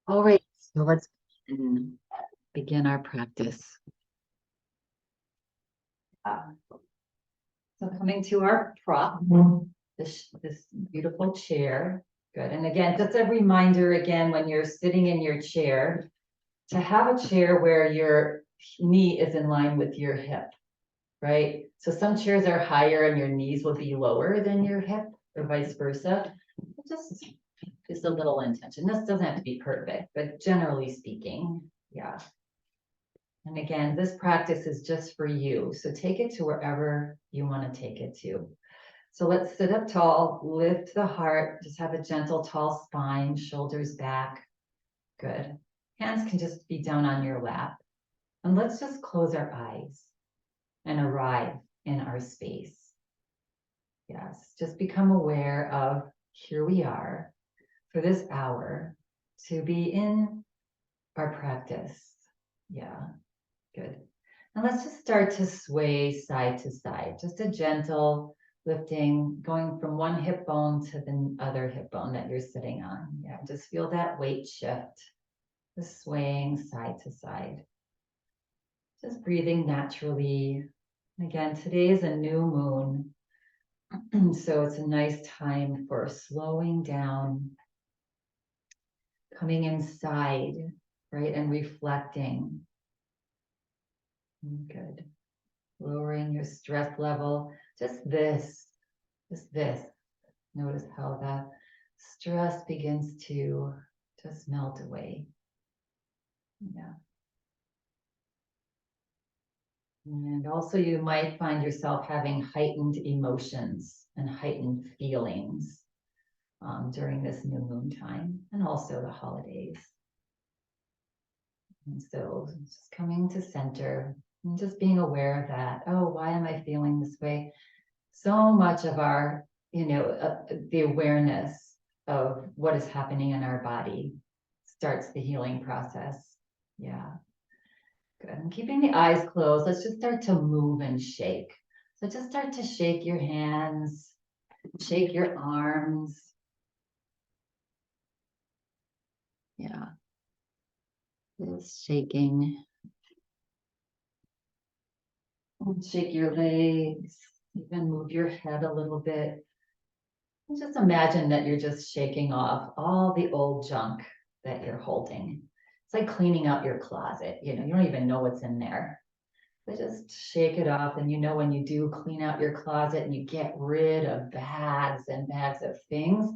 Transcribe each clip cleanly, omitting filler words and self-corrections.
All right, so let's begin our practice. So coming to our prop, this beautiful chair. Good. And again, just a reminder again, when you're sitting in your chair, to have a chair where your knee is in line with your hip, right? So some chairs are higher and your knees will be lower than your hip or vice versa. Just a little intention. This doesn't have to be perfect, but generally speaking, yeah. And again, this practice is just for you. So take it to wherever you want to take it to. So let's sit up tall, lift the heart, just have a gentle, tall spine, shoulders back. Good. Hands can just be down on your lap. And let's just close our eyes and arrive in our space. Yes, just become aware of here we are for this hour to be in our practice. Yeah, good. And let's just start to sway side to side, just a gentle lifting, going from one hip bone to the other hip bone that you're sitting on. Yeah, just feel that weight shift, just swaying side to side. Just breathing naturally. Again, today is a new moon. So it's a nice time for slowing down, coming inside, right, and reflecting. Good. Lowering your stress level. Just this. Notice how that stress begins to just melt away. Yeah. And also you might find yourself having heightened emotions and heightened feelings during this new moon time and also the holidays. And so just coming to center and just being aware of that. Oh, why am I feeling this way? So much of our, the awareness of what is happening in our body starts the healing process. Yeah. Good. And keeping the eyes closed, let's just start to move and shake. So just start to shake your hands, shake your arms. Yeah. Just shaking. Shake your legs, even move your head a little bit. And just imagine that you're just shaking off all the old junk that you're holding. It's like cleaning out your closet. You don't even know what's in there. But just shake it off. And when you do clean out your closet and you get rid of bags and bags of things,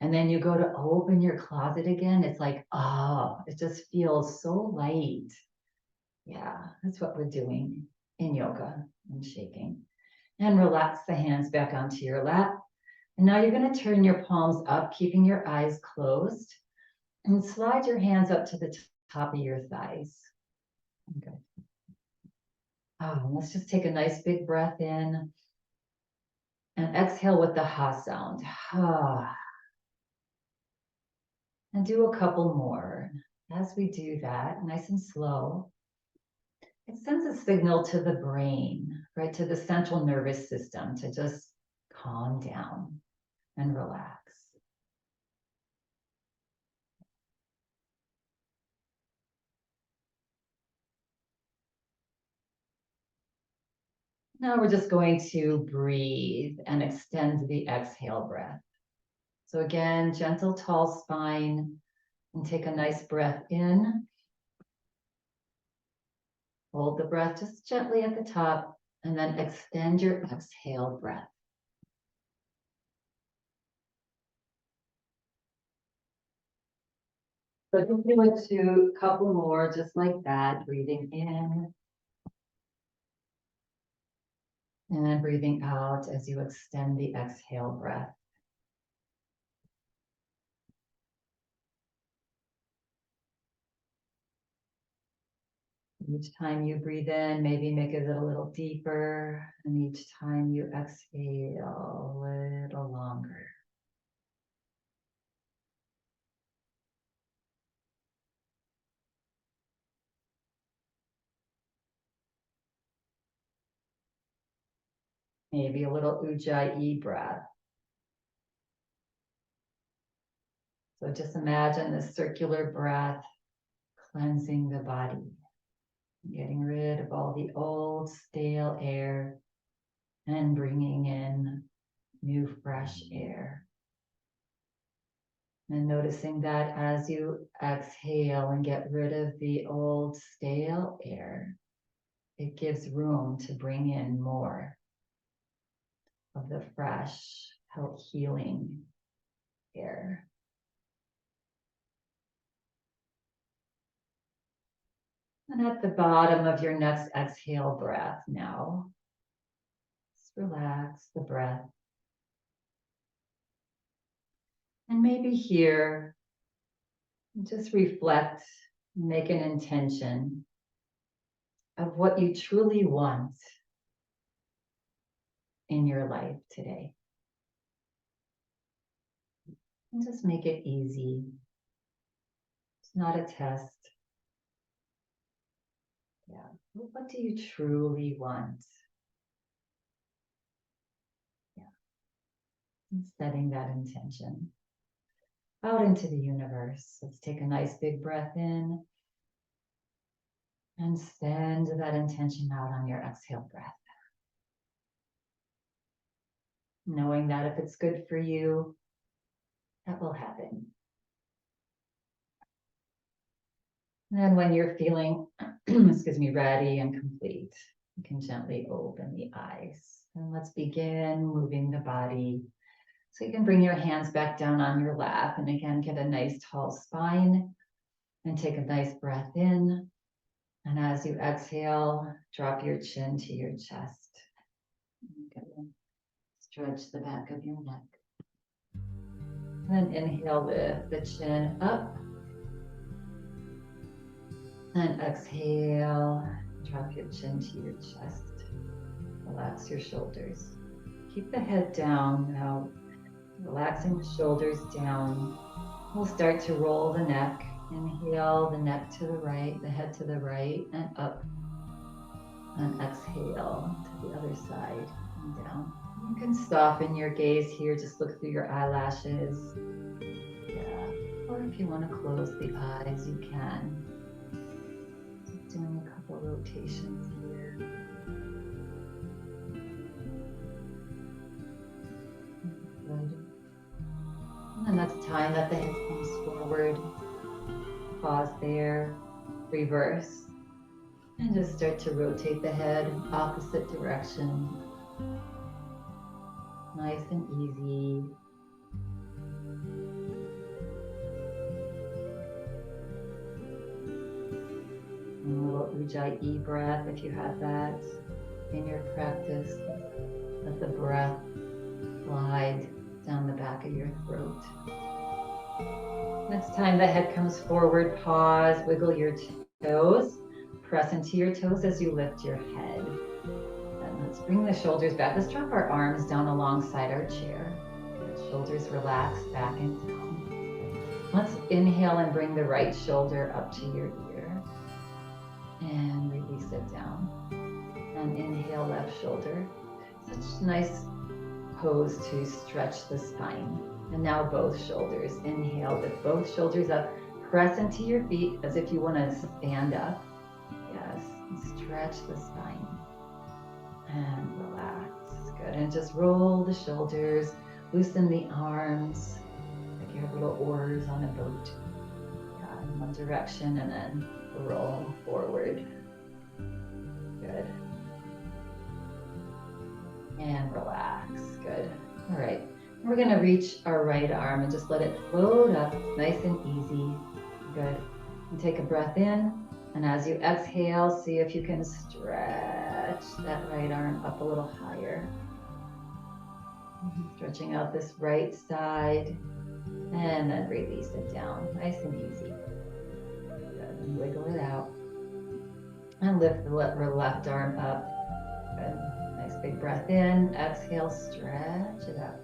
and then you go to open your closet again, it's like, oh, it just feels so light. Yeah, that's what we're doing in yoga and shaking. And relax the hands back onto your lap. And now you're going to turn your palms up, keeping your eyes closed, and slide your hands up to the top of your thighs. Okay. Let's just take a nice big breath in and exhale with the ha sound. And do a couple more. As we do that, nice and slow, it sends a signal to the brain, right, to the central nervous system to just calm down and relax. Now we're just going to breathe and extend the exhale breath. So again, gentle, tall spine, and take a nice breath in. Hold the breath just gently at the top, and then extend your exhale breath. So just do a couple more, just like that, breathing in and breathing out as you extend the exhale breath. Each time you breathe in, maybe make it a little deeper, and each time you exhale, a little longer. Maybe a little ujjayi breath. So just imagine this circular breath cleansing the body, getting rid of all the old stale air and bringing in new fresh air. And noticing that as you exhale and get rid of the old stale air, it gives room to bring in more of the fresh, healing air. And at the bottom of your next exhale breath now, just relax the breath. And maybe here, just reflect, make an intention of what you truly want in your life today. And just make it easy. It's not a test. Yeah. What do you truly want? Yeah. And setting that intention out into the universe. Let's take a nice big breath in and send that intention out on your exhale breath. Knowing that if it's good for you, that will happen. And then when you're feeling, ready and complete, you can gently open the eyes. And let's begin moving the body. So you can bring your hands back down on your lap and again, get a nice tall spine and take a nice breath in. And as you exhale, drop your chin to your chest. Stretch the back of your neck. And then inhale, lift the chin up. And exhale, drop your chin to your chest. Relax your shoulders. Keep the head down now. Relaxing the shoulders down. We'll start to roll the neck. Inhale, the neck to the right, the head to the right and up. And exhale to the other side and down. You can soften your gaze here. Just look through your eyelashes. Yeah. Or if you want to close the eyes, you can. Just doing a couple rotations here. Good. And that's time that the head comes forward. Pause there. Reverse. And just start to rotate the head opposite direction. Nice and easy. And a little ujjayi breath if you have that in your practice. Let the breath glide down the back of your throat. Next time the head comes forward, pause, wiggle your toes. Press into your toes as you lift your head. And let's bring the shoulders back. Let's drop our arms down alongside our chair. Shoulders relax back and down. Let's inhale and bring the right shoulder up to your ear. And release it down. And inhale, left shoulder. Such a nice pose to stretch the spine. And now both shoulders. Inhale, lift both shoulders up. Press into your feet as if you want to stand up. Yes, stretch the spine and relax. Good, and just roll the shoulders, loosen the arms, like you have little oars on a boat. Yeah, in one direction and then roll forward. Good. And relax, good. All right, we're gonna reach our right arm and just let it float up, nice and easy. Good, and take a breath in. And as you exhale, see if you can stretch that right arm up a little higher. Stretching out this right side and then release it down. Nice and easy. Good. And wiggle it out. And lift the left arm up. Good. Nice big breath in. Exhale, stretch it up.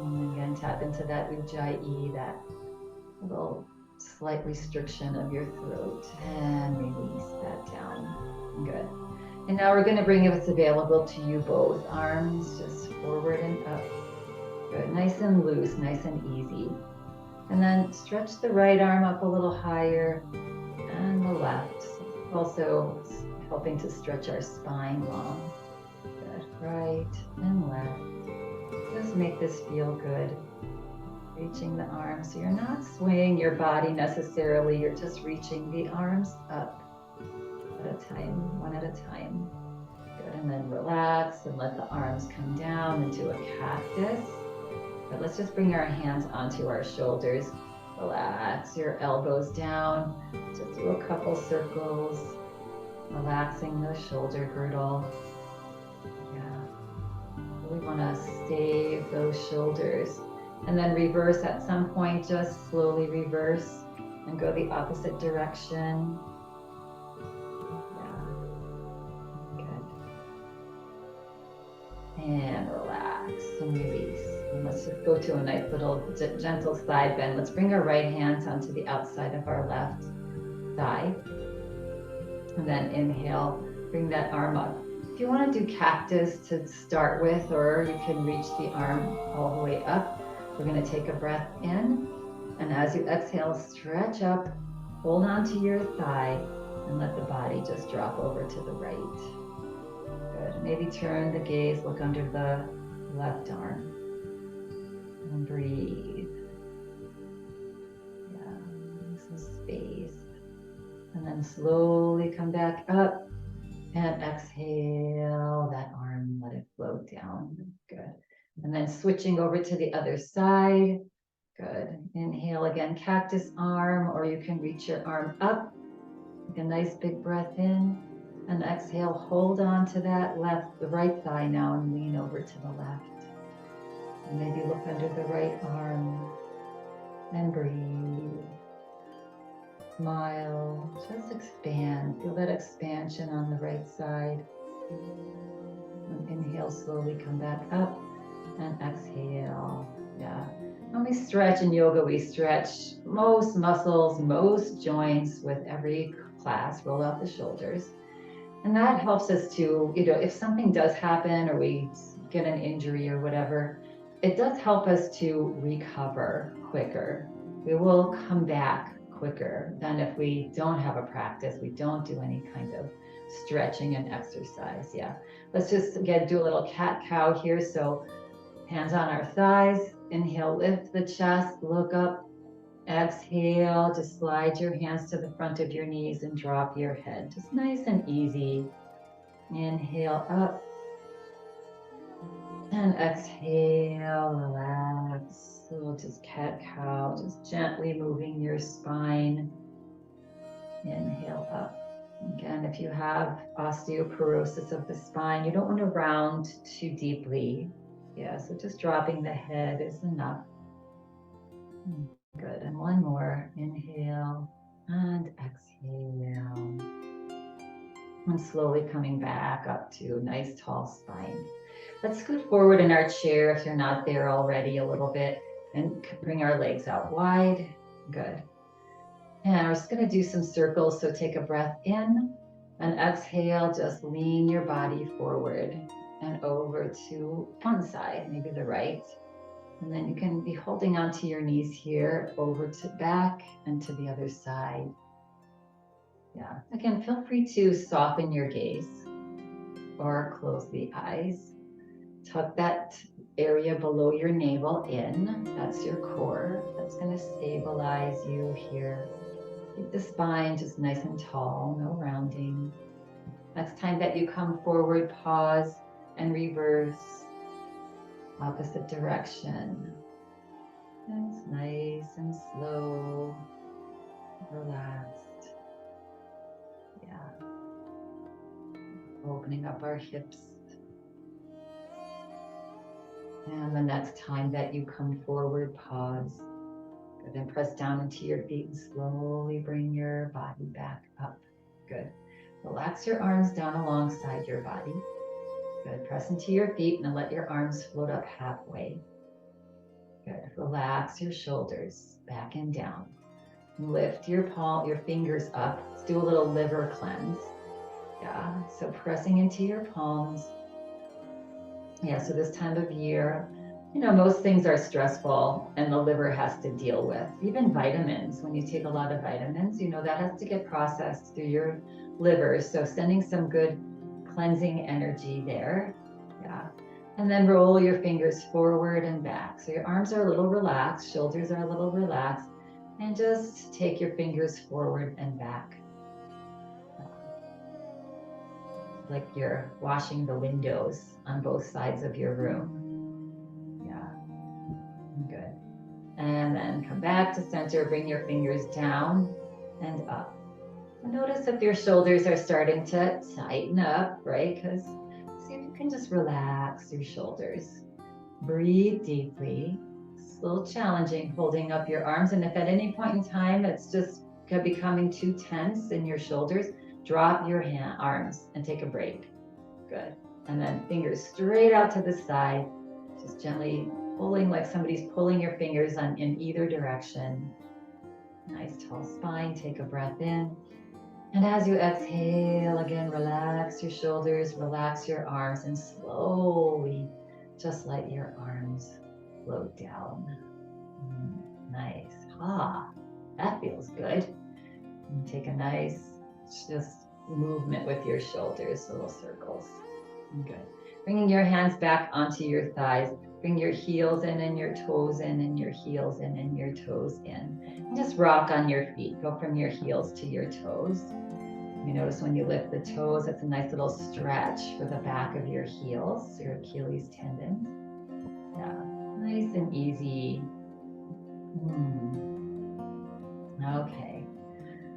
And again, tap into that ujjayi, that little slight restriction of your throat, and release that down. Good. And now we're going to bring, if it's available to you, both arms just forward and up. Good, nice and loose, nice and easy. And then stretch the right arm up a little higher and the left. Also helping to stretch our spine long. Good, right and left. Just make this feel good. Reaching the arms, so you're not swaying your body necessarily, you're just reaching the arms up at a time, one at a time. Good, and then relax and let the arms come down into a cactus. But let's just bring our hands onto our shoulders. Relax your elbows down, just do a couple circles, relaxing the shoulder girdle. Yeah, we want to save those shoulders. And then reverse at some point, just slowly reverse and go the opposite direction. Yeah, good. And relax and release. And let's just go to a nice little gentle side bend. Let's bring our right hands onto the outside of our left thigh. And then inhale, bring that arm up. If you want to do cactus to start with, or you can reach the arm all the way up. We're going to take a breath in, and as you exhale, stretch up, hold on to your thigh, and let the body just drop over to the right. Good. Maybe turn the gaze, look under the left arm, and breathe. Yeah, some space. And then slowly come back up, and exhale that arm, let it float down. Good. And then switching over to the other side. Good. Inhale again, cactus arm, or you can reach your arm up. Take a nice big breath in. And exhale, hold on to that the right thigh now, and lean over to the left. And maybe look under the right arm and breathe. Smile, just expand. Feel that expansion on the right side. And inhale, slowly come back up. And exhale. Yeah. When we stretch in yoga, we stretch most muscles, most joints with every class. Roll out the shoulders. And that helps us to, if something does happen or we get an injury or whatever, it does help us to recover quicker. We will come back quicker than if we don't have a practice, we don't do any kind of stretching and exercise. Yeah. Let's just again do a little cat-cow here. So hands on our thighs, inhale, lift the chest, look up, exhale, just slide your hands to the front of your knees and drop your head. Just nice and easy. Inhale up and exhale, relax. So just cat-cow, just gently moving your spine. Inhale up. Again, if you have osteoporosis of the spine, you don't want to round too deeply. Yeah, so just dropping the head is enough. Good, and one more. Inhale and exhale. And slowly coming back up to a nice tall spine. Let's scoot forward in our chair if you're not there already a little bit and bring our legs out wide. Good. And we're just going to do some circles. So take a breath in and exhale. Just lean your body forward and over to one side, maybe the right. And then you can be holding onto your knees here, over to back and to the other side. Yeah, again, feel free to soften your gaze or close the eyes. Tuck that area below your navel in. That's your core. That's going to stabilize you here. Keep the spine just nice and tall, no rounding. Next time that you come forward, pause and reverse. Opposite direction. It's nice and slow, relaxed. Yeah. Opening up our hips. And the next time that you come forward, pause. Good. And press down into your feet and slowly bring your body back up. Good. Relax your arms down alongside your body. Good. Press into your feet and let your arms float up halfway. Good. Relax your shoulders back and down. Lift your fingers up. Let's do a little liver cleanse. Yeah. So pressing into your palms. Yeah. So this time of year, most things are stressful and the liver has to deal with. Even vitamins, when you take a lot of vitamins, that has to get processed through your liver. So sending some good cleansing energy there. Yeah. And then roll your fingers forward and back. So your arms are a little relaxed, shoulders are a little relaxed, and just take your fingers forward and back. Like you're washing the windows on both sides of your room. Yeah, good. And then come back to center, bring your fingers down and up. And notice if your shoulders are starting to tighten up, right? Because see if you can just relax your shoulders. Breathe deeply. It's a little challenging holding up your arms. And if at any point in time it's just becoming too tense in your shoulders, drop your arms and take a break. Good. And then fingers straight out to the side, just gently pulling like somebody's pulling your fingers in either direction. Nice tall spine. Take a breath in. And as you exhale, again, relax your shoulders, relax your arms, and slowly just let your arms float down. Nice. That feels good. And take a nice, just movement with your shoulders, little circles. Good. Bringing your hands back onto your thighs. Bring your heels in and your toes in and your heels in and your toes in. And just rock on your feet. Go from your heels to your toes. You notice when you lift the toes, it's a nice little stretch for the back of your heels, your Achilles tendons. Yeah, nice and easy. Okay.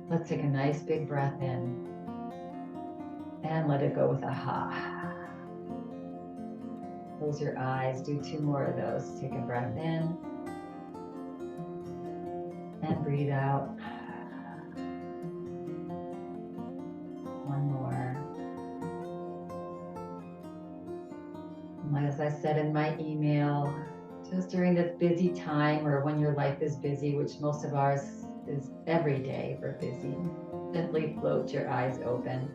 Let's take a nice big breath in and let it go with a ha. Close your eyes, do 2 more of those. Take a breath in and breathe out. 1 more. As I said in my email, just during this busy time or when your life is busy, which most of ours is every day we're busy, gently float your eyes open.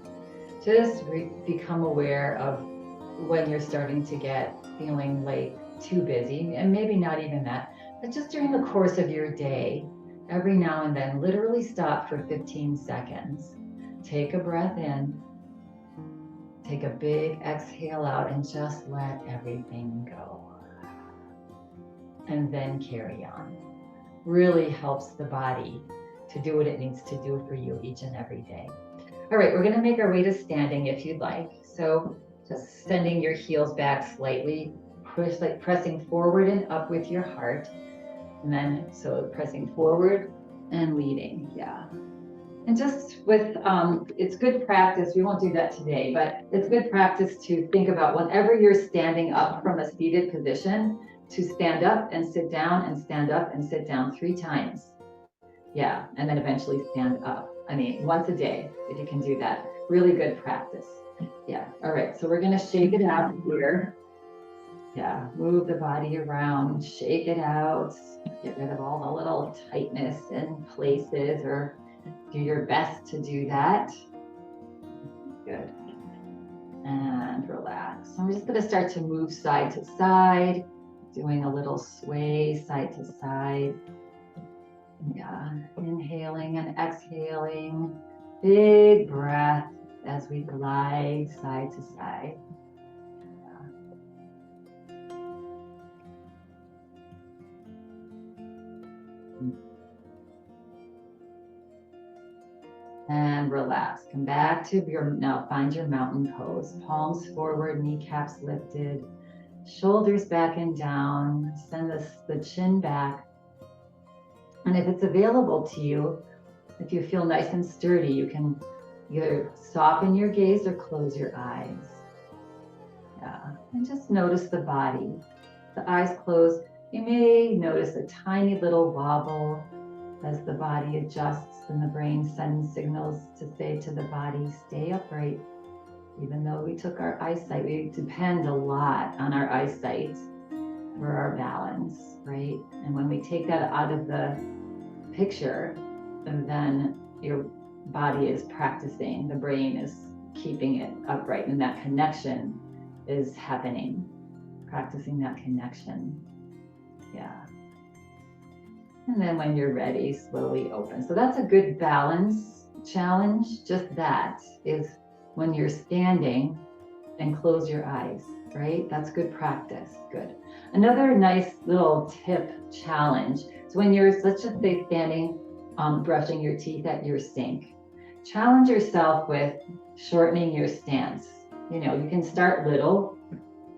Just become aware of when you're starting to get feeling like too busy, and maybe not even that, but just during the course of your day, every now and then, literally stop for 15 seconds. Take a breath in, take a big exhale out, and just let everything go. And then carry on. Really helps the body to do what it needs to do for you each and every day. All right, we're gonna make our way to standing if you'd like. So just sending your heels back slightly, pressing forward and up with your heart. And then, so pressing forward and leading, yeah. And just with, it's good practice, we won't do that today, but it's good practice to think about whenever you're standing up from a seated position, to stand up and sit down and stand up and sit down 3 times. Yeah, and then eventually stand up. Once a day, if you can do that. Really good practice. Yeah, all right, so we're gonna shake it out here. Yeah, move the body around, shake it out, get rid of all the little tightness in places, or do your best to do that. Good. And relax. So we're just gonna start to move side to side, doing a little sway side to side. Yeah, inhaling and exhaling. Big breath as we glide side to side. And relax. Come back to now find your mountain pose. Palms forward, kneecaps lifted, shoulders back and down. Send the chin back. And if it's available to you, if you feel nice and sturdy, you can either soften your gaze or close your eyes. Yeah, and just notice the body. The eyes closed, you may notice a tiny little wobble as the body adjusts and the brain sends signals to say to the body, stay upright. Even though we took our eyesight, we depend a lot on our eyesight for our balance, right? And when we take that out of the picture, then your body is practicing, the brain is keeping it upright, and that connection is happening, practicing that connection. Yeah. And then when you're ready, slowly open. So that's a good balance challenge. Just that is when you're standing and close your eyes, right? That's good practice. Good. Another nice little tip challenge. So when you're, let's just say, standing, brushing your teeth at your sink, challenge yourself with shortening your stance. You know, you can start little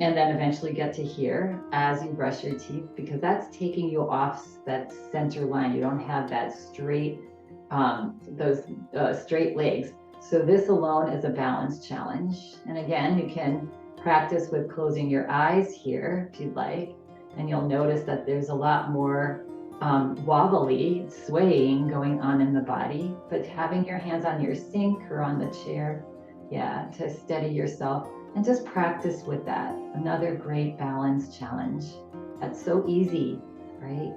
and then eventually get to here as you brush your teeth, because that's taking you off that center line. You don't have that straight, those straight legs. So this alone is a balance challenge. And again, you can practice with closing your eyes here if you'd like, and you'll notice that there's a lot more wobbly swaying going on in the body, but having your hands on your sink or on the chair, yeah, to steady yourself. And just practice with that. Another great balance challenge. That's so easy, right?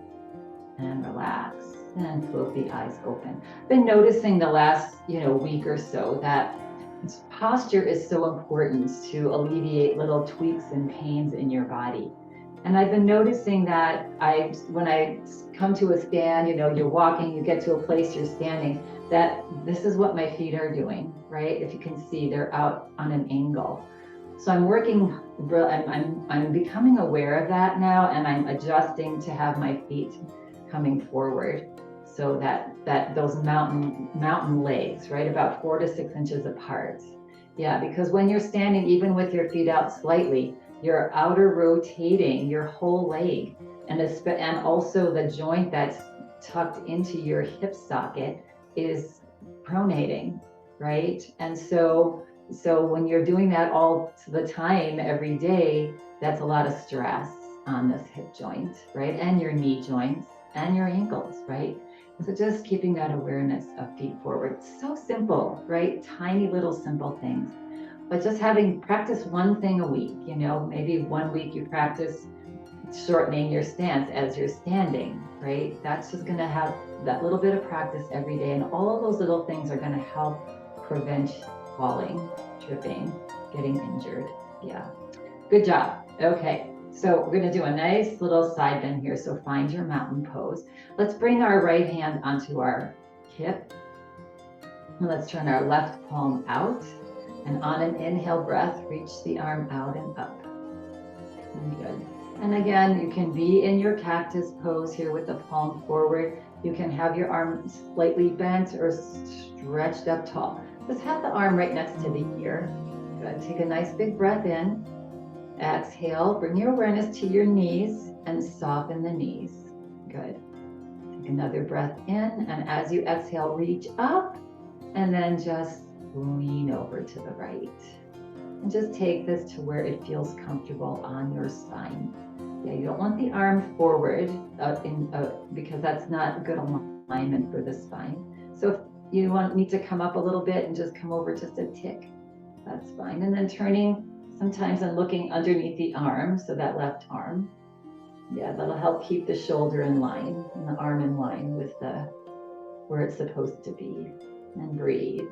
And relax and float the eyes open. Been noticing the last, week or so that posture is so important to alleviate little tweaks and pains in your body. And I've been noticing that when I come to a stand, you're walking, you get to a place, you're standing, that this is what my feet are doing, right? If you can see, they're out on an angle. So I'm working, I'm becoming aware of that now, and I'm adjusting to have my feet coming forward, so that those mountain legs, right, about 4 to 6 inches apart. Yeah, because when you're standing, even with your feet out slightly, you're outer rotating your whole leg, and also the joint that's tucked into your hip socket is pronating, right? And so when you're doing that all the time, every day, that's a lot of stress on this hip joint, right? And your knee joints and your ankles, right? So just keeping that awareness of feet forward. So simple, right? Tiny little simple things. But just practice one thing a week, maybe 1 week you practice shortening your stance as you're standing, right? That's just gonna have that little bit of practice every day. And all of those little things are gonna help prevent falling, tripping, getting injured. Yeah, good job. Okay, so we're gonna do a nice little side bend here. So find your mountain pose. Let's bring our right hand onto our hip. And let's turn our left palm out. And on an inhale breath, reach the arm out and up. Good. And again, you can be in your cactus pose here with the palm forward. You can have your arm slightly bent or stretched up tall. Just have the arm right next to the ear. Good. Take a nice big breath in. Exhale, bring your awareness to your knees and soften the knees. Good. Take another breath in, and as you exhale, reach up and then just lean over to the right. And just take this to where it feels comfortable on your spine. Yeah, you don't want the arm forward because that's not good alignment for the spine. So if you need to come up a little bit and just come over just a tick, that's fine. And then turning sometimes and looking underneath the arm, so that left arm. Yeah, that'll help keep the shoulder in line and the arm in line with where it's supposed to be. And breathe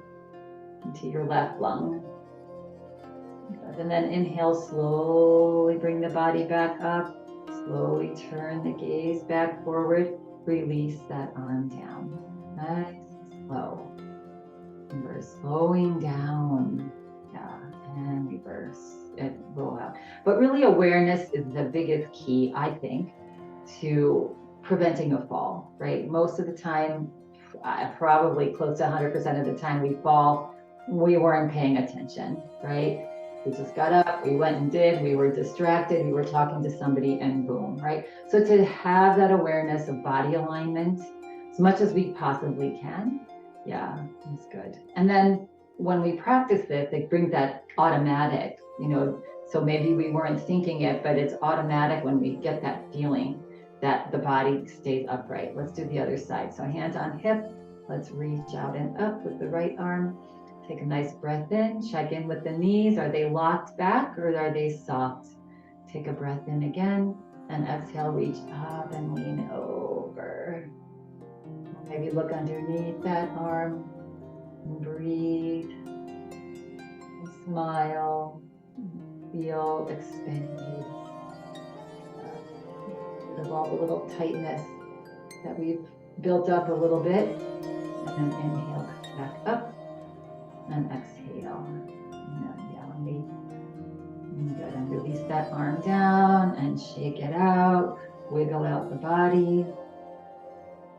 into your left lung. And then inhale, slowly bring the body back up. Slowly turn the gaze back forward. Release that arm down. Nice, slow. And we're slowing down. Yeah, and reverse and roll out. But really, awareness is the biggest key, I think, to preventing a fall, right? Most of the time, probably close to 100% of the time we fall, we weren't paying attention, right? We just got up, we went and did, we were distracted, we were talking to somebody, and boom, right? So to have that awareness of body alignment as much as we possibly can, yeah, it's good. And then when we practice this, it brings that automatic, so maybe we weren't thinking it, but it's automatic when we get that feeling that the body stays upright. Let's do the other side. So hands on hip, let's reach out and up with the right arm. Take a nice breath in, check in with the knees. Are they locked back or are they soft? Take a breath in again and exhale, reach up and lean over. Maybe look underneath that arm and breathe and smile, feel expanded. of all the little tightness that we've built up a little bit. And then inhale back up and exhale. And then, yeah, when we good, and release that arm down and shake it out, wiggle out the body.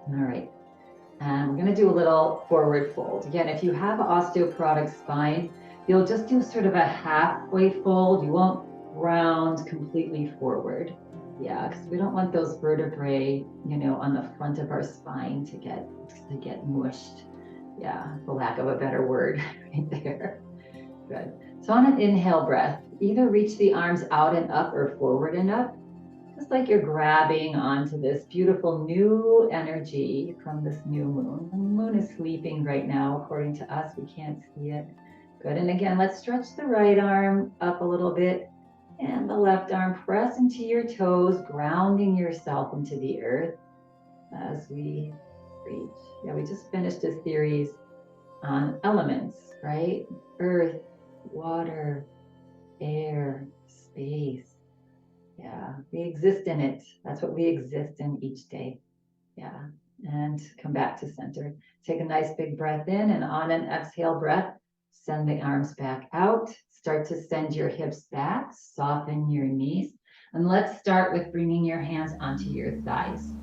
All right. And we're going to do a little forward fold. Again, if you have osteoporotic spine, you'll just do sort of a halfway fold. You won't round completely forward. Yeah, because we don't want those vertebrae, on the front of our spine to get mushed. Yeah, for lack of a better word, right there. Good. So on an inhale breath, either reach the arms out and up or forward and up, just like you're grabbing onto this beautiful new energy from this new moon. The moon is sleeping right now, according to us. We can't see it. Good. And again, let's stretch the right arm up a little bit and the left arm press into your toes, grounding yourself into the earth as we reach. Yeah, we just finished a series on elements, right? Earth, water, air, space. Yeah, we exist in it. That's what we exist in each day. Yeah, and come back to center. Take a nice big breath in, and on an exhale breath, send the arms back out. Start to send your hips back, soften your knees. And let's start with bringing your hands onto your thighs.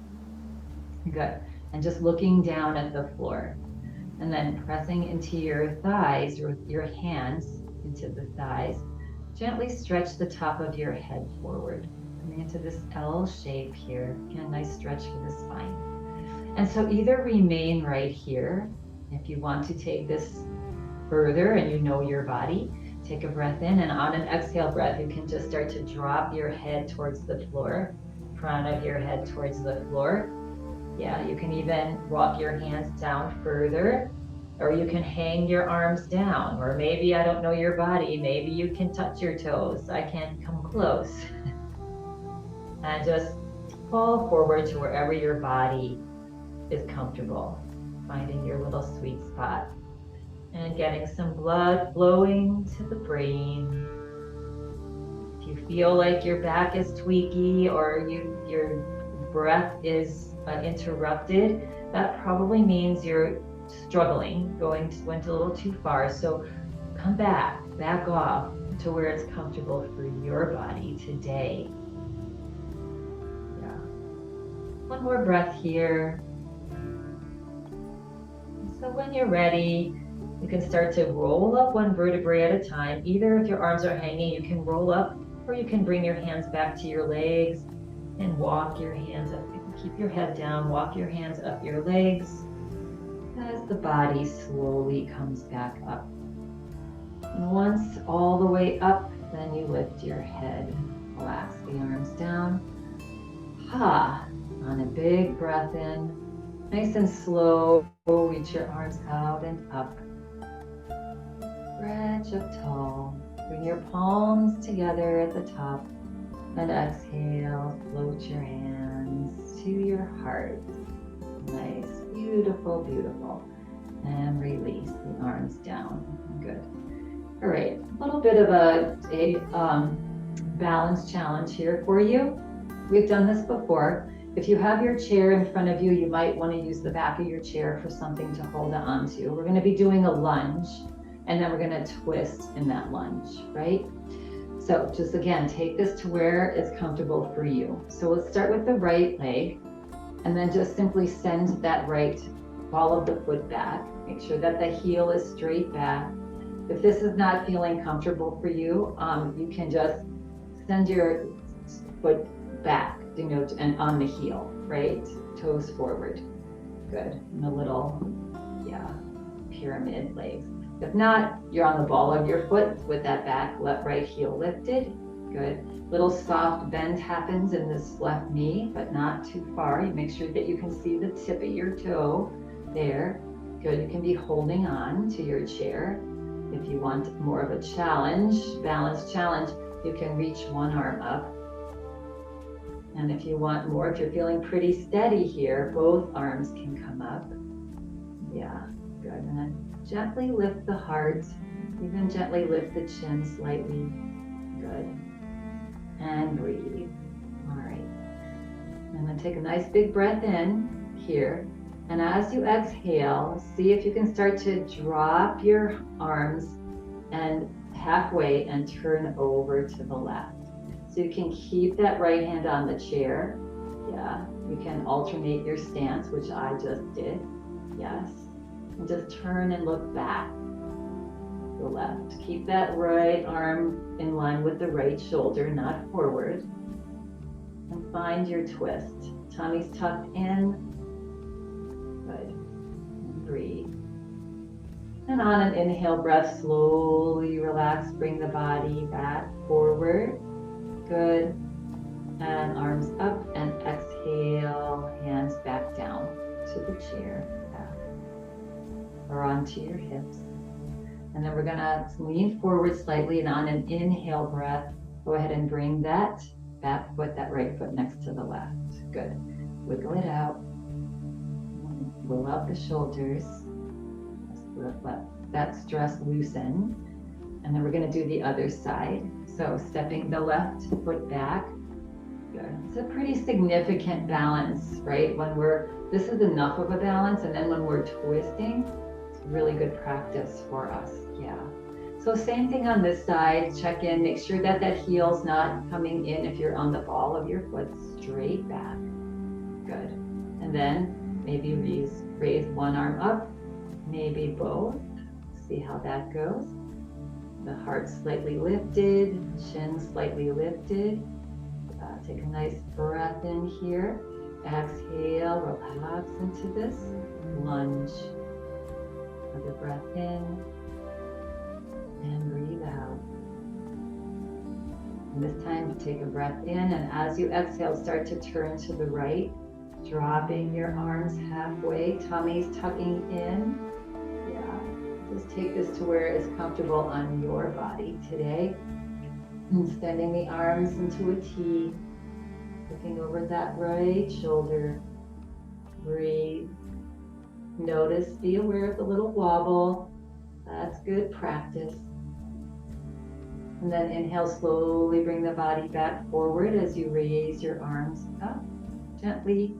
Good. And just looking down at the floor. And then pressing into your thighs with your hands into the thighs. Gently stretch the top of your head forward, coming into this L shape here. Again, nice stretch for the spine. And so either remain right here. If you want to take this further and you know your body, take a breath in, and on an exhale breath, you can just start to drop your head towards the floor, front of your head towards the floor. Yeah, you can even walk your hands down further, or you can hang your arms down, or maybe, I don't know your body, maybe you can touch your toes. I can't come close. And just fall forward to wherever your body is comfortable, finding your little sweet spot and getting some blood flowing to the brain. If you feel like your back is tweaky or your breath is interrupted, that probably means you're struggling, went a little too far. So come back off to where it's comfortable for your body today. Yeah. One more breath here. So when you're ready, you can start to roll up one vertebrae at a time. Either if your arms are hanging, you can roll up, or you can bring your hands back to your legs and walk your hands up. Keep your head down, walk your hands up your legs as the body slowly comes back up. And once all the way up, then you lift your head. Relax the arms down. On a big breath in. Nice and slow, reach your arms out and up. Stretch up tall. Bring your palms together at the top. And exhale, float your hands to your heart. Nice, beautiful, beautiful. And release the arms down. Good. All right, a little bit of a balance challenge here for you. We've done this before. If you have your chair in front of you, you might want to use the back of your chair for something to hold on to. We're going to be doing a lunge, and then we're going to twist in that lunge, right? So just again, take this to where it's comfortable for you. So let's start with the right leg, and then just simply send that right ball of the foot back. Make sure that the heel is straight back. If this is not feeling comfortable for you, you can just send your foot back, and on the heel, right? Toes forward. Good. And a little, pyramid legs. If not, you're on the ball of your foot with that back left right heel lifted. Good. Little soft bend happens in this left knee, but not too far. You make sure that you can see the tip of your toe there. Good. You can be holding on to your chair. If you want more of a challenge, balance challenge, you can reach one arm up. And if you want more, if you're feeling pretty steady here, both arms can come up. Yeah, good. And then gently lift the heart, even gently lift the chin slightly. Good. And breathe. All right. And then take a nice big breath in here. And as you exhale, see if you can start to drop your arms and halfway and turn over to the left. So you can keep that right hand on the chair. Yeah, you can alternate your stance, which I just did. Yes. And just turn and look back to the left. Keep that right arm in line with the right shoulder, not forward. And find your twist. Tummy's tucked in. Good. And breathe. And on an inhale breath, slowly relax. Bring the body back forward. Good. And arms up and exhale, hands back down to the chair or onto your hips. And then we're gonna lean forward slightly, and on an inhale breath, go ahead and bring that back foot, that right foot next to the left. Good. Wiggle it out. Roll out the shoulders. Let that stress loosen. And then we're gonna do the other side. So stepping the left foot back. Good. It's a pretty significant balance, right? This is enough of a balance, and then when we're twisting, it's really good practice for us, yeah. So same thing on this side, check in, make sure that that heel's not coming in if you're on the ball of your foot, straight back. Good. And then maybe raise one arm up, maybe both. See how that goes. The heart slightly lifted, chin slightly lifted. Take a nice breath in here. Exhale, relax into this lunge. Another breath in and breathe out. And this time, take a breath in, and as you exhale, start to turn to the right, dropping your arms halfway, tummy's tucking in. Yeah, just take this to where it's comfortable on your body today. And extending the arms into a T. Looking over that right shoulder. Breathe. Notice, be aware of the little wobble. That's good practice. And then inhale, slowly bring the body back forward as you raise your arms up gently.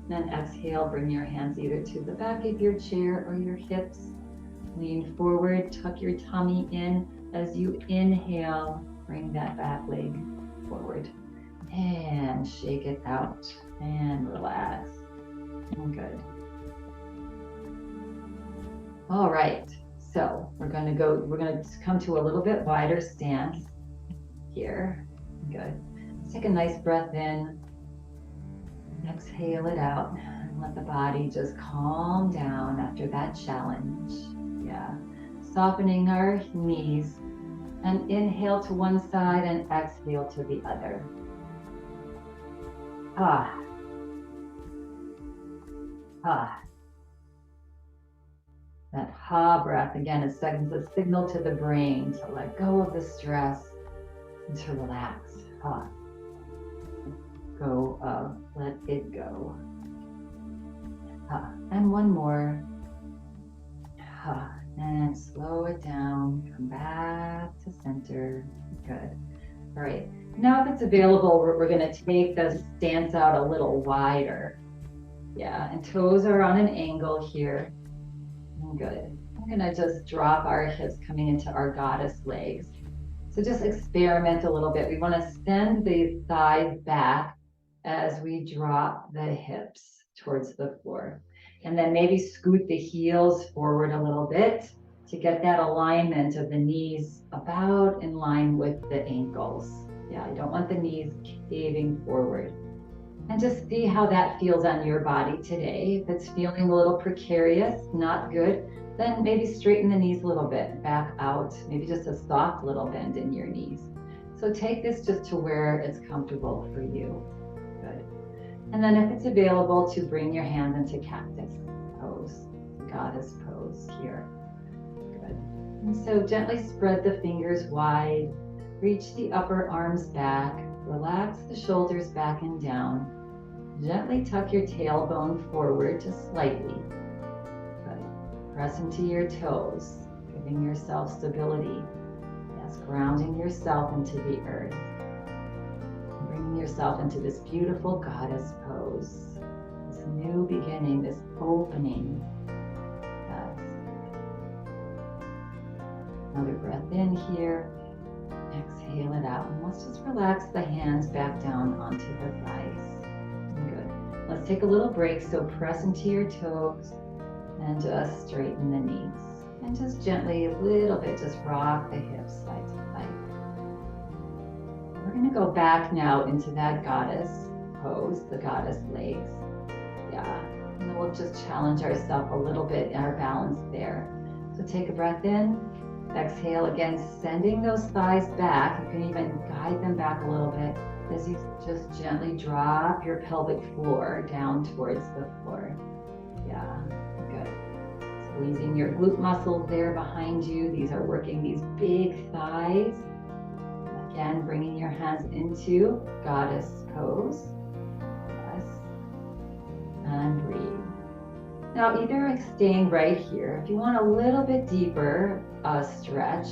Then exhale, bring your hands either to the back of your chair or your hips. Lean forward, tuck your tummy in. As you inhale, bring that back leg forward. And shake it out and relax. And good. All right, so we're gonna come to a little bit wider stance here. Good. Let's take a nice breath in. Exhale it out and let the body just calm down after that challenge. Yeah. Softening our knees, and inhale to one side and exhale to the other. Ah. Ah. That ha breath, again, it sends a signal to the brain to let go of the stress and to relax. Ha. Go of, let it go. Ha. And one more. Ha. And slow it down, come back to center. Good. All right. Now if it's available, we're gonna take the stance out a little wider. Yeah, and toes are on an angle here. Good. I'm gonna just drop our hips coming into our goddess legs. So just experiment a little bit. We wanna send the thighs back as we drop the hips towards the floor. And then maybe scoot the heels forward a little bit to get that alignment of the knees about in line with the ankles. Yeah, I don't want the knees caving forward. And just see how that feels on your body today. If it's feeling a little precarious, not good, then maybe straighten the knees a little bit, back out, maybe just a soft little bend in your knees. So take this just to where it's comfortable for you. Good. And then if it's available, to bring your hands into cactus pose, goddess pose here. Good. And so gently spread the fingers wide, reach the upper arms back, relax the shoulders back and down. Gently tuck your tailbone forward just slightly. Good. Press into your toes, giving yourself stability. Yes, grounding yourself into the earth. Bring bring yourself into this beautiful goddess pose. This new beginning, this opening. Yes. Another breath in here. Exhale it out. And let's just relax the hands back down onto the thighs. Good. Let's take a little break. So press into your toes and just straighten the knees. And just gently, a little bit, just rock the hips side to side. We're going to go back now into that goddess pose, the goddess legs. Yeah. And then we'll just challenge ourselves a little bit in our balance there. So take a breath in. Exhale again, sending those thighs back. You can even guide them back a little bit as you just gently drop your pelvic floor down towards the floor. Yeah, good. Squeezing your glute muscles there behind you. These are working these big thighs. Again, bringing your hands into goddess pose. Yes. And breathe. Now, either staying right here, if you want a little bit deeper stretch,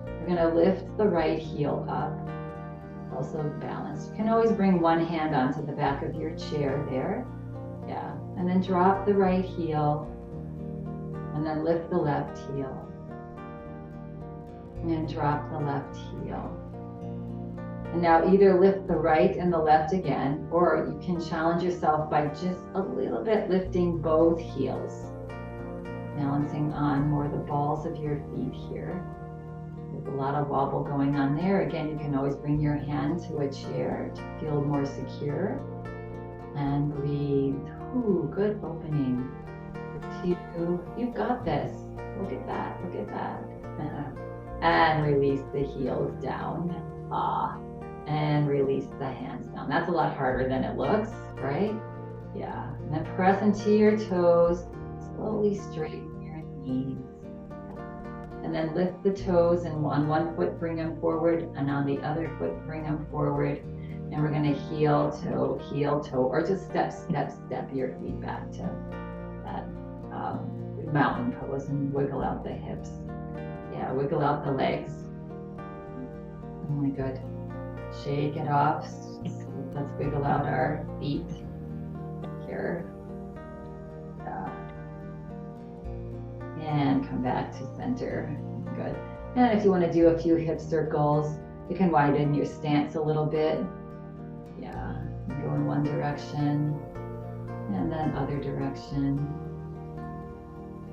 you're going to lift the right heel up, also balanced. You can always bring one hand onto the back of your chair there. Yeah, and then drop the right heel, and then lift the left heel, and drop the left heel. And now either lift the right and the left again, or you can challenge yourself by just a little bit lifting both heels. Balancing on more the balls of your feet here. There's a lot of wobble going on there. Again, you can always bring your hand to a chair to feel more secure. And breathe. Ooh, good opening. You've got this. Look at that, look at that. And release the heels down. And release the hands down. That's a lot harder than it looks, right? Yeah. And then press into your toes. Slowly straighten your knees. And then lift the toes, and on one foot bring them forward, and on the other foot bring them forward. And we're going to heel, toe, or just step your feet back to that mountain pose and wiggle out the hips. Yeah, wiggle out the legs. Really good. Shake it off. Let's wiggle out our feet here. Yeah. And come back to center. Good. And if you want to do a few hip circles, you can widen your stance a little bit. Yeah. Go in one direction and then other direction.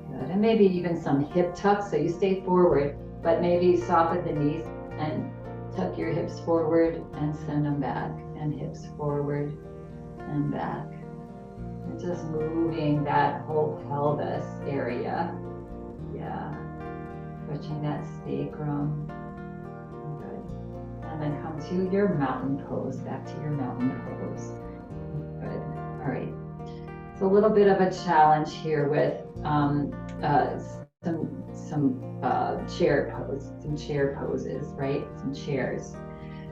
Good. And maybe even some hip tucks, so you stay forward, but maybe soften the knees and tuck your hips forward and send them back, and hips forward and back. And just moving that whole pelvis area. Yeah. Stretching that sacrum. Good. And then come to your mountain pose, back to your mountain pose. Good. All right. So a little bit of a challenge here with some chair poses, right? Some chairs.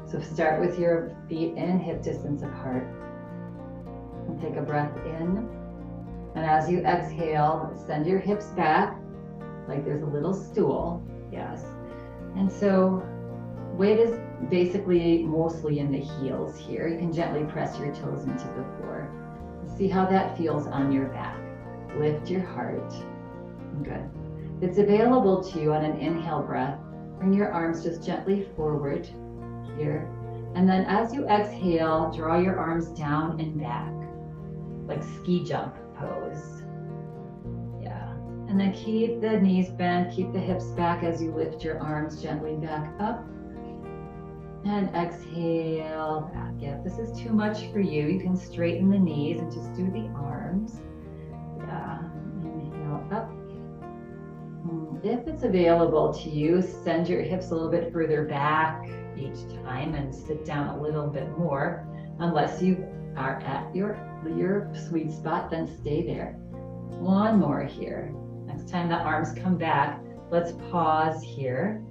So start with your feet in hip distance apart. And take a breath in. And as you exhale, send your hips back like there's a little stool. Yes. And so weight is basically mostly in the heels here. You can gently press your toes into the floor. See how that feels on your back. Lift your heart. Good. If it's available to you on an inhale breath, bring your arms just gently forward here. And then as you exhale, draw your arms down and back, like ski jump pose. Yeah. And then keep the knees bent, keep the hips back as you lift your arms gently back up. And exhale back. Yeah, if this is too much for you, you can straighten the knees and just do the arms. Yeah. Inhale up. If it's available to you, send your hips a little bit further back each time and sit down a little bit more. Unless you are at your sweet spot, then stay there. One more here. Next time the arms come back, let's pause here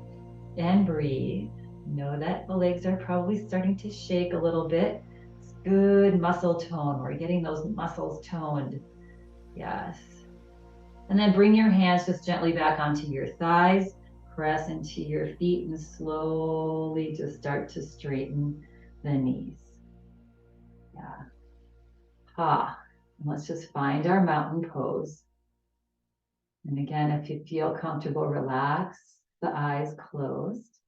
and breathe. Know that the legs are probably starting to shake a little bit. It's good muscle tone. We're getting those muscles toned. Yes. And then bring your hands just gently back onto your thighs. Press into your feet and slowly just start to straighten the knees. Yeah. Ha. And let's just find our mountain pose. And again, if you feel comfortable, relax the eyes closed.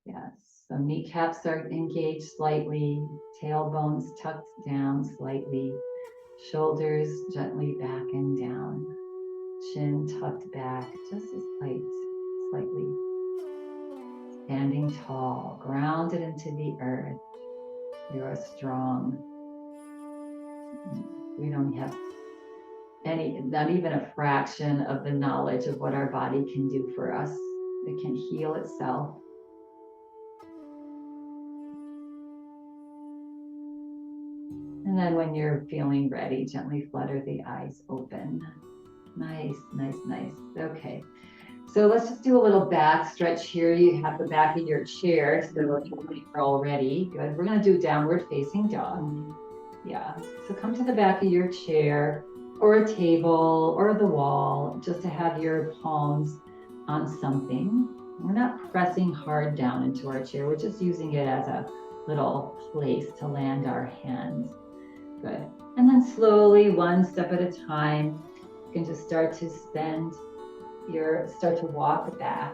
Yes. So kneecaps are engaged slightly, tailbones tucked down slightly, shoulders gently back and down, chin tucked back just as slightly. Standing tall, grounded into the earth. You are strong. We don't have not even a fraction of the knowledge of what our body can do for us. It can heal itself. And then when you're feeling ready, gently flutter the eyes open. Nice, nice, nice. Okay. So let's just do a little back stretch here. You have the back of your chair, so you're all ready. Good. We're going to do downward facing dog. Yeah. So come to the back of your chair or a table or the wall, just to have your palms on something. We're not pressing hard down into our chair. We're just using it as a little place to land our hands. Good. And then slowly, one step at a time, you can just start to start to walk back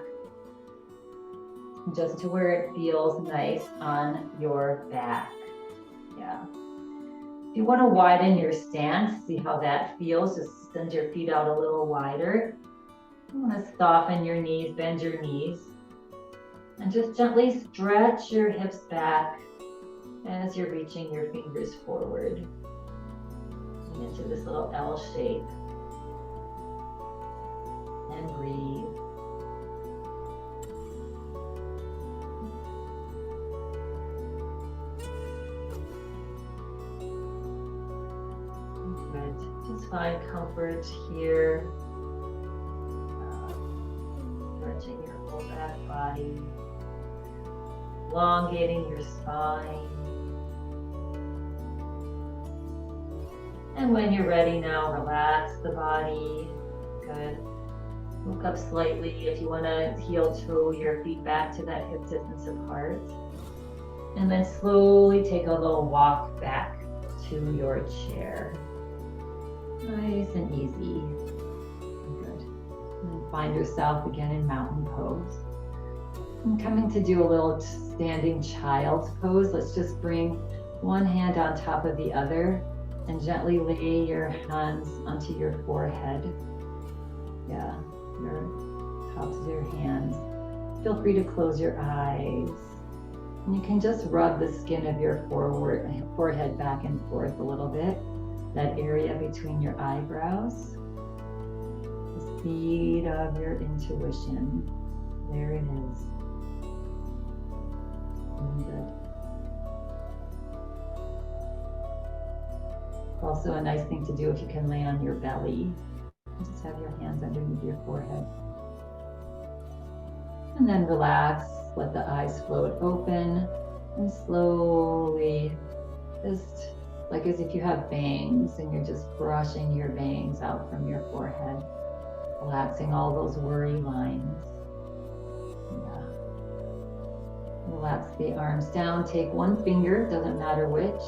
just to where it feels nice on your back. Yeah. If you want to widen your stance, see how that feels. Just send your feet out a little wider. You want to soften your knees, bend your knees, and just gently stretch your hips back as you're reaching your fingers forward into this little L shape. And breathe. Good. Just find comfort here. Stretching your whole back body. Elongating your spine. And when you're ready now, relax the body. Good. Look up slightly if you want to heel toe your feet back to that hip distance apart. And then slowly take a little walk back to your chair. Nice and easy. Good. And find yourself again in mountain pose. I'm coming to do a little standing child's pose. Let's just bring one hand on top of the other and gently lay your hands onto your forehead. Yeah, your tops of your hands. Feel free to close your eyes. And you can just rub the skin of your forehead back and forth a little bit. That area between your eyebrows. The seed of your intuition. There it is. Good. Also a nice thing to do if you can lay on your belly. Just have your hands underneath your forehead. And then relax, let the eyes float open, and slowly, just like as if you have bangs and you're just brushing your bangs out from your forehead, relaxing all those worry lines. Yeah. Relax the arms down, take one finger, doesn't matter which,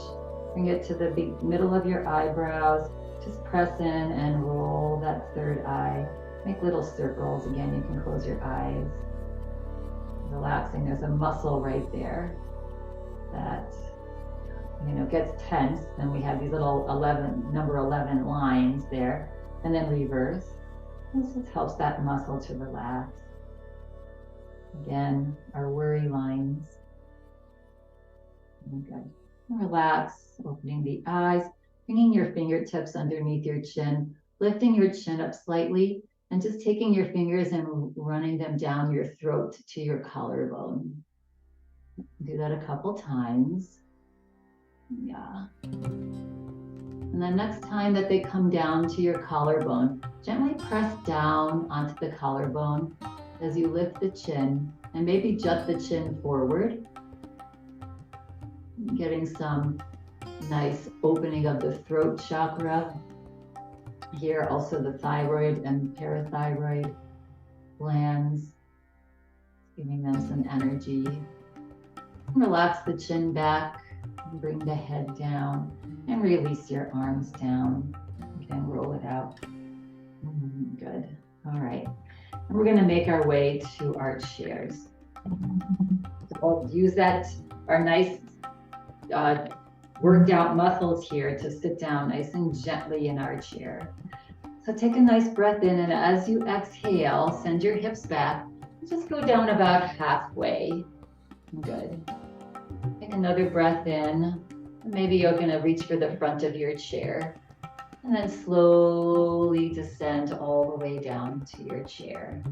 bring it to the middle of your eyebrows. Just press in and roll that third eye. Make little circles. Again, you can close your eyes. Relaxing. There's a muscle right there that, gets tense. And we have these little number 11 lines there. And then reverse. This just helps that muscle to relax. Again, our worry lines. Good. Relax, opening the eyes. Bringing your fingertips underneath your chin, lifting your chin up slightly, and just taking your fingers and running them down your throat to your collarbone. Do that a couple times. Yeah. And then next time that they come down to your collarbone, gently press down onto the collarbone as you lift the chin, and maybe jut the chin forward, getting some nice opening of the throat chakra. Here also the thyroid and parathyroid glands, giving them some energy. Relax the chin back, Bring the head down and release your arms down. Again, roll it out. Good. All right. And we're going to make our way to our chairs. So we'll use our nice worked out muscles here to sit down nice and gently in our chair. So take a nice breath in, and as you exhale, send your hips back. Just go down about halfway. Good. Take another breath in. Maybe you're going to reach for the front of your chair. And then slowly descend all the way down to your chair.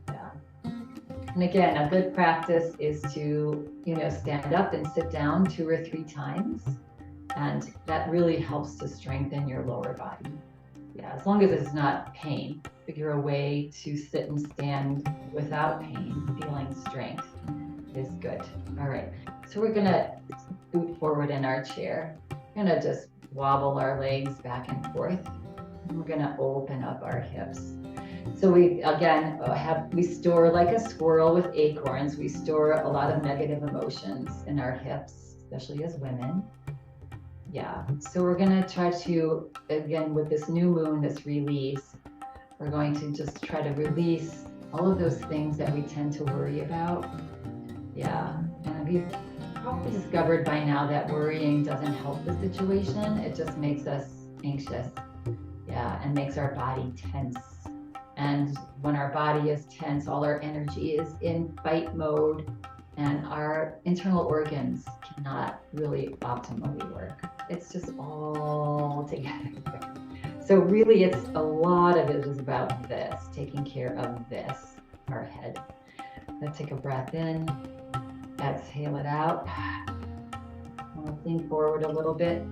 Yeah. And again, a good practice is to, stand up and sit down 2 or 3 times. And that really helps to strengthen your lower body. Yeah, as long as it's not pain. Figure a way to sit and stand without pain, feeling strength is good. All right, so we're gonna scoot forward in our chair. We're gonna just wobble our legs back and forth. And we're gonna open up our hips. So we, again, we store like a squirrel with acorns. We store a lot of negative emotions in our hips, especially as women. Yeah, so we're gonna try to, again, with this new moon, this release, we're going to just try to release all of those things that we tend to worry about. Yeah, and we've probably discovered by now that worrying doesn't help the situation. It just makes us anxious. Yeah, and makes our body tense. And when our body is tense, all our energy is in fight mode, and our internal organs cannot really optimally work. It's just all together. So really, it's a lot of it is about this, taking care of this, our head. Let's take a breath in, exhale it out. We'll lean forward a little bit.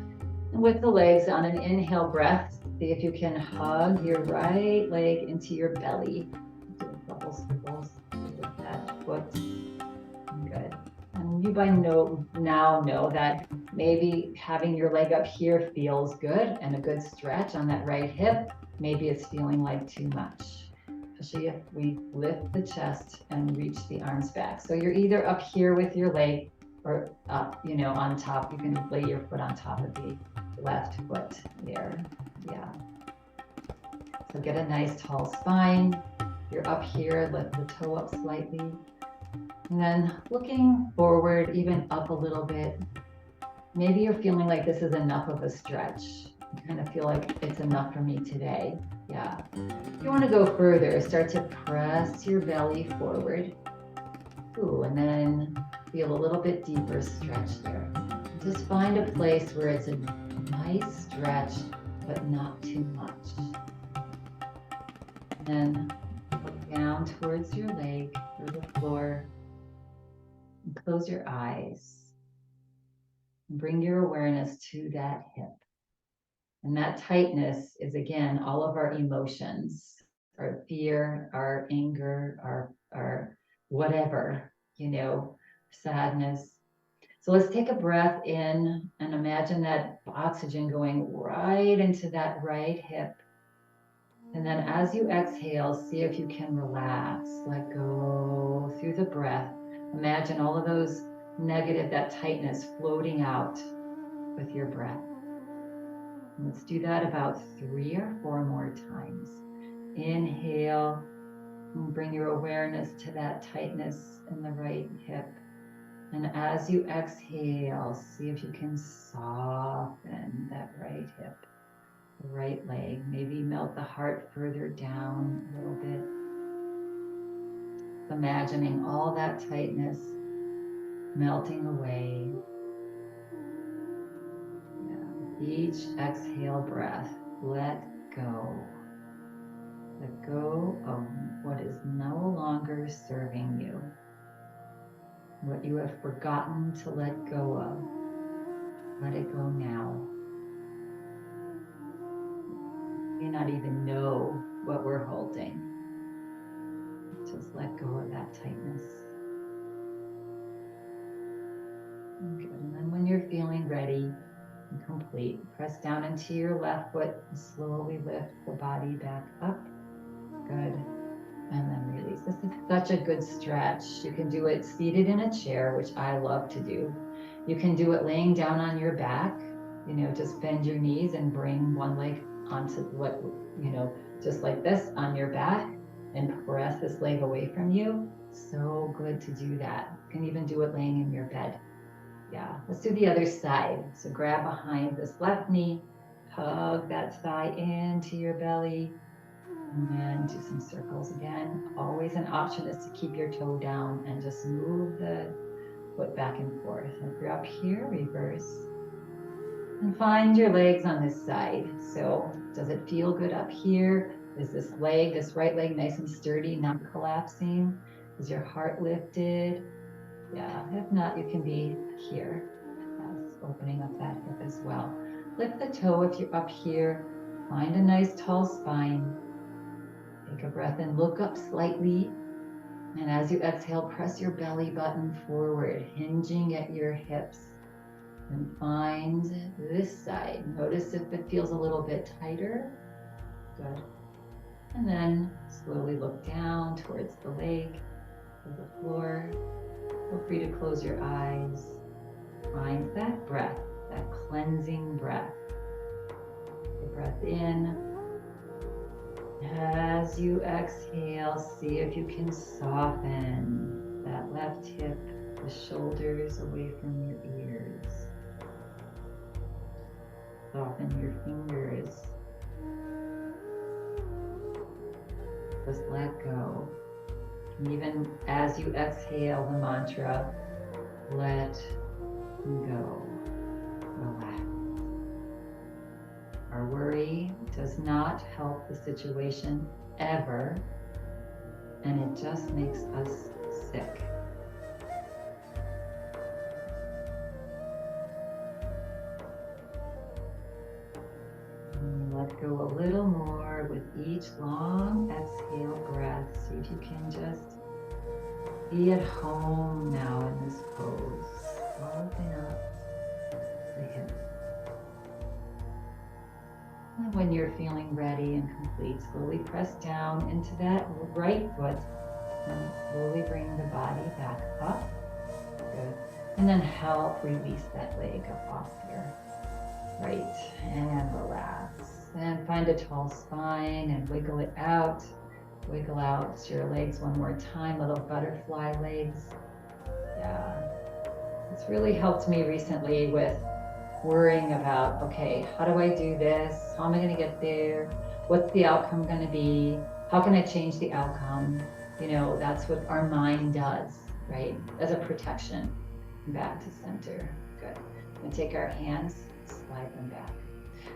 And with the legs, on an inhale breath, see if you can hug your right leg into your belly. Do a couple circles with that foot. Good. And you by now know that maybe having your leg up here feels good and a good stretch on that right hip. Maybe it's feeling like too much, especially if we lift the chest and reach the arms back. So you're either up here with your leg or up, on top. You can lay your foot on top of the left foot there. Yeah. So get a nice tall spine. You're up here, lift the toe up slightly. And then looking forward, even up a little bit. Maybe you're feeling like this is enough of a stretch. You kind of feel like it's enough for me today. Yeah. If you want to go further, start to press your belly forward. Ooh, and then feel a little bit deeper stretch there. Just find a place where it's a nice stretch, but not too much. And then look down towards your leg, through the floor, and close your eyes. And bring your awareness to that hip. And that tightness is, again, all of our emotions, our fear, our anger, our whatever, sadness. So let's take a breath in and imagine that oxygen going right into that right hip. And then as you exhale, see if you can relax, let go through the breath. Imagine all of those negative, that tightness floating out with your breath. And let's do that about 3 or 4 more times. Inhale, and bring your awareness to that tightness in the right hip. And as you exhale, see if you can soften that right hip, the right leg. Maybe melt the heart further down a little bit. Imagining all that tightness melting away. Yeah. Each exhale breath, let go. Let go of what is no longer serving you. What you have forgotten to let go of. Let it go now. You may not even know what we're holding. Just let go of that tightness. Good. And then when you're feeling ready and complete, press down into your left foot and slowly lift the body back up. Good. And then release. This is such a good stretch. You can do it seated in a chair, which I love to do. You can do it laying down on your back, just bend your knees and bring one leg onto just like this on your back and press this leg away from you. So good to do that. You can even do it laying in your bed. Yeah, let's do the other side. So grab behind this left knee, hug that thigh into your belly, and then do some circles again. Always an option is to keep your toe down and just move the foot back and forth. If you're up here, reverse. And find your legs on this side. So does it feel good up here? Is this right leg nice and sturdy, not collapsing? Is your heart lifted? Yeah, if not, you can be here. Yes, opening up that hip as well. Lift the toe if you're up here. Find a nice tall spine. Take a breath in, look up slightly. And as you exhale, press your belly button forward, hinging at your hips. And find this side. Notice if it feels a little bit tighter. Good. And then slowly look down towards the leg or the floor. Feel free to close your eyes. Find that breath, that cleansing breath. The breath in. As you exhale, see if you can soften that left hip, the shoulders away from your ears. Soften your fingers. Just let go. And even as you exhale the mantra, let go. Relax. Our worry does not help the situation ever, and it just makes us sick. And let go a little more with each long exhale breath. See if you can just be at home now in this pose. Open up the hips. And when you're feeling ready and complete, slowly press down into that right foot and slowly bring the body back up. Good. And then help release that leg up off here. Right. And relax. And find a tall spine and wiggle it out. Wiggle out your legs one more time, little butterfly legs. Yeah. It's really helped me recently with worrying about, okay, how do I do this? How am I going to get there? What's the outcome going to be? How can I change the outcome? That's what our mind does, right? As a protection. Back to center. Good. And take our hands, slide them back.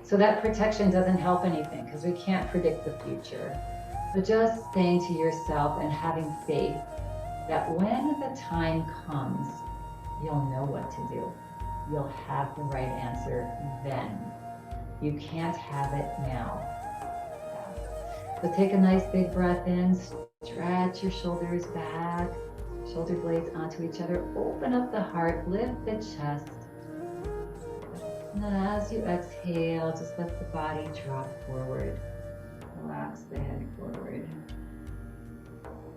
So that protection doesn't help anything because we can't predict the future. But just saying to yourself and having faith that when the time comes, you'll know what to do. You'll have the right answer then. You can't have it now. Yeah. So take a nice big breath in, stretch your shoulders back, shoulder blades onto each other, open up the heart, lift the chest. And then as you exhale, just let the body drop forward. Relax the head forward.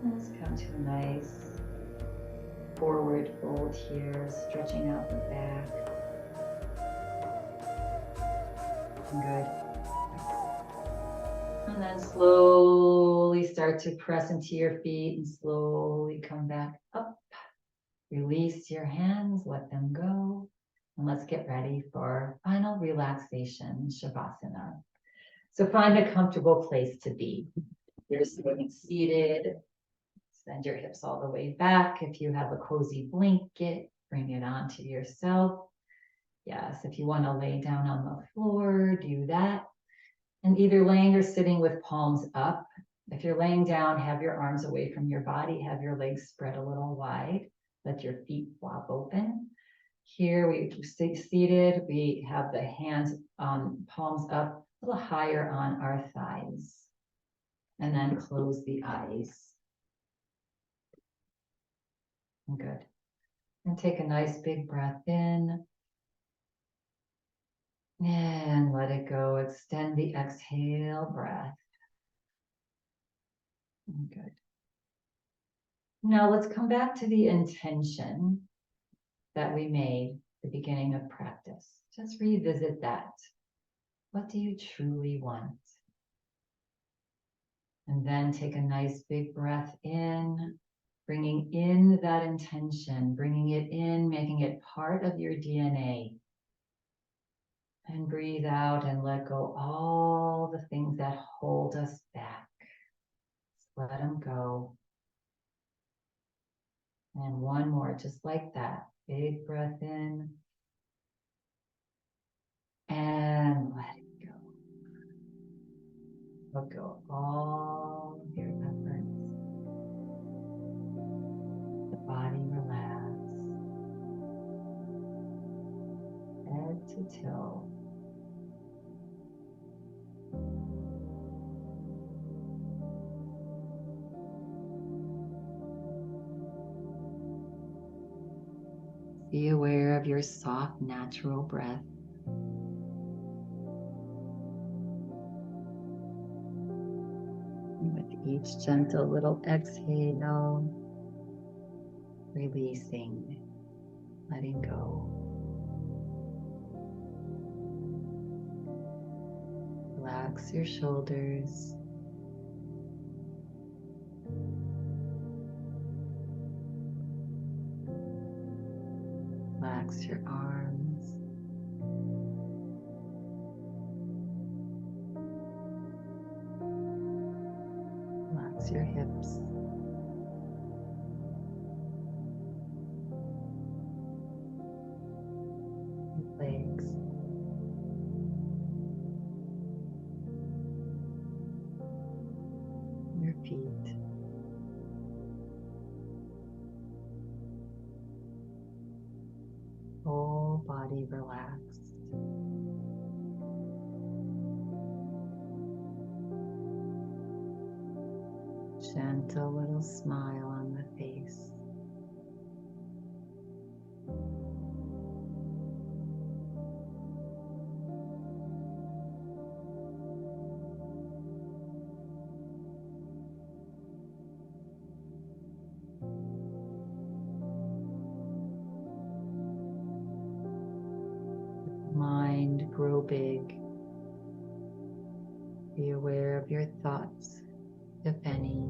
And let's come to a nice forward fold here, stretching out the back. Good. And then slowly start to press into your feet and slowly come back up. Release your hands, let them go. And let's get ready for final relaxation, Shavasana. So find a comfortable place to be. You're sitting seated. Send your hips all the way back. If you have a cozy blanket, bring it onto yourself. Yes, if you want to lay down on the floor, do that. And either laying or sitting with palms up. If you're laying down, have your arms away from your body, have your legs spread a little wide. Let your feet flop open. Here we stay seated. We have the hands, palms up a little higher on our thighs. And then close the eyes. Good. And take a nice big breath in. And let it go. Extend the exhale breath. Good. Now let's come back to the intention that we made the beginning of practice. Just revisit that. What do you truly want? And then take a nice big breath in, bringing in that intention, bringing it in, making it part of your DNA. And breathe out and let go all the things that hold us back. Just let them go. And one more, just like that. Big breath in. And let it go. Let go all of your efforts. The body relax. Head to toe. Be aware of your soft, natural breath. And with each gentle little exhale, releasing, letting go. Relax your shoulders. Relax your arms. Relax your hips. Your legs. Your feet. Whole body relaxed. Gentle little smile on the face. Mind grow big. Be aware of your thoughts, if any,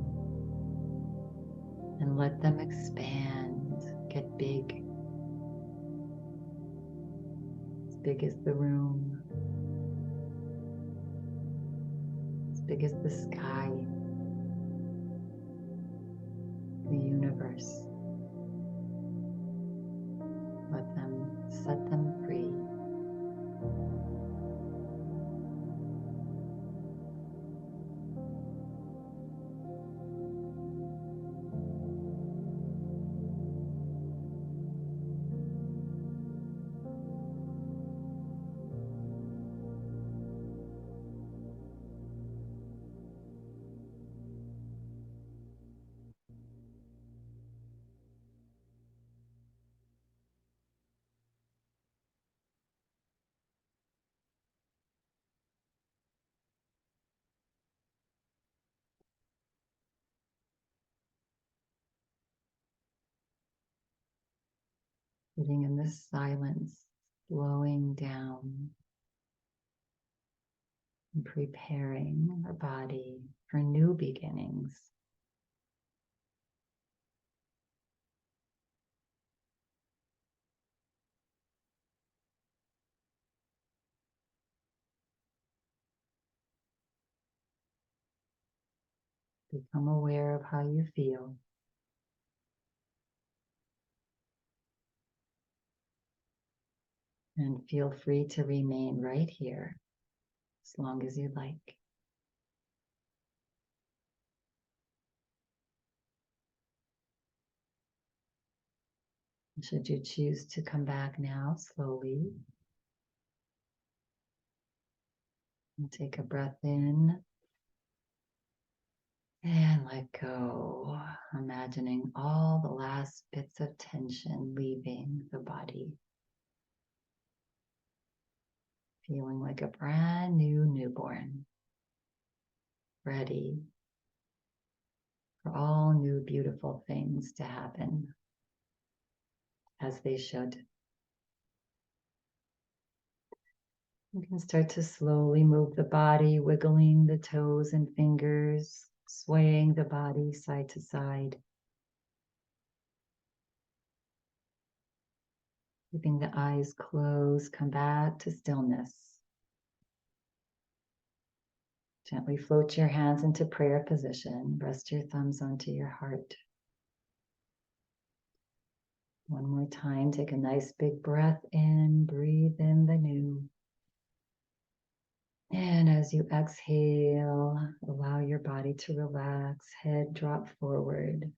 and let them expand, get big as the room, as big as the sky, the universe. Let them set them free. Sitting in this silence, slowing down and preparing our body for new beginnings. Become aware of how you feel. And feel free to remain right here as long as you like. Should you choose to come back now, slowly, and take a breath in and let go, imagining all the last bits of tension leaving the body. Feeling like a brand new newborn, ready for all new beautiful things to happen as they should. You can start to slowly move the body, wiggling the toes and fingers, swaying the body side to side. Keeping the eyes closed, come back to stillness. Gently float your hands into prayer position. Rest your thumbs onto your heart. One more time, take a nice big breath in, breathe in the new. And as you exhale, allow your body to relax, head drop forward.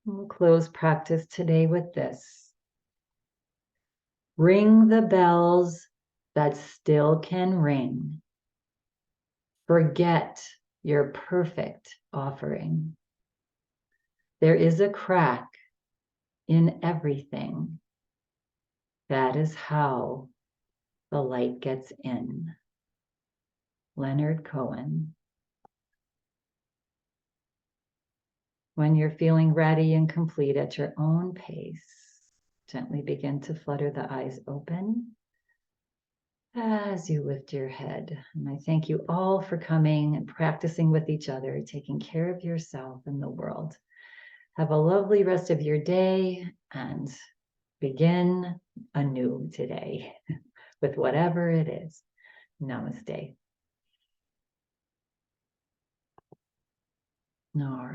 We'll close practice today with this. Ring the bells that still can ring. Forget your perfect offering. There is a crack in everything. That is how the light gets in. Leonard Cohen. When you're feeling ready and complete at your own pace, gently begin to flutter the eyes open as you lift your head. And I thank you all for coming and practicing with each other, taking care of yourself and the world. Have a lovely rest of your day and begin anew today with whatever it is. Namaste. All right.